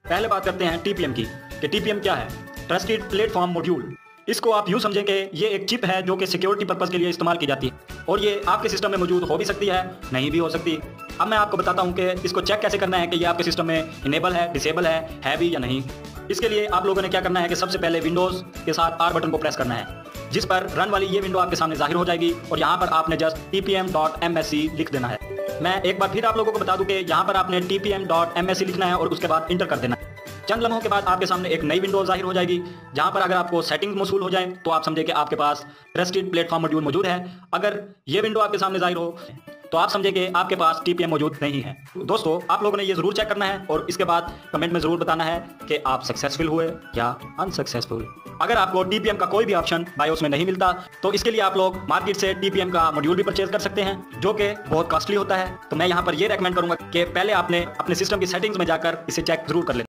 पहले बात करते हैं टीपीएम की कि टीपीएम क्या है। Trusted platform module. इसको आप यूँ समझें कि ये एक चिप है जो कि सिक्योरिटी पर्पज़ के लिए इस्तेमाल की जाती है और ये आपके सिस्टम में मौजूद हो भी सकती है, नहीं भी हो सकती। अब मैं आपको बताता हूँ कि इसको चेक कैसे करना है कि ये आपके सिस्टम में इनेबल है, डिसेबल है भी या नहीं। इसके लिए आप लोगों ने क्या करना है कि सबसे पहले विंडोज़ के साथ आर बटन को प्रेस करना है, जिस पर रन वाली ये विंडो आपके सामने जाहिर हो जाएगी और यहाँ पर आपने जस्ट tpm.msc लिख देना है। मैं एक बार फिर आप लोगों को बता दूं कि यहाँ पर आपने tpm.msc लिखना है और उसके बाद इंटर कर देना है। चंद लम्हों के बाद आपके सामने एक नई विंडो जाहिर हो जाएगी, जहाँ पर अगर आपको सेटिंग्स मौसूल हो जाए तो आप समझे कि आपके पास ट्रस्टेड प्लेटफॉर्म मॉड्यूल मौजूद है। अगर ये विंडो आपके सामने जाहिर हो तो आप समझे कि आपके पास टीपीएम मौजूद नहीं है। दोस्तों, आप लोगों ने ये ज़रूर चेक करना है और इसके बाद कमेंट में ज़रूर बताना है कि आप सक्सेसफुल हुए या अनसक्सेसफुल। अगर आपको टीपीएम का कोई भी ऑप्शन बायोस में नहीं मिलता तो इसके लिए आप लोग मार्केट से टीपीएम का मॉड्यूल भी परचेज कर सकते हैं, जो कि बहुत कॉस्टली होता है। तो मैं यहाँ पर ये रेकमेंड करूँगा कि पहले आपने अपने सिस्टम की सेटिंग्स में जाकर इसे चेक जरूर कर लें।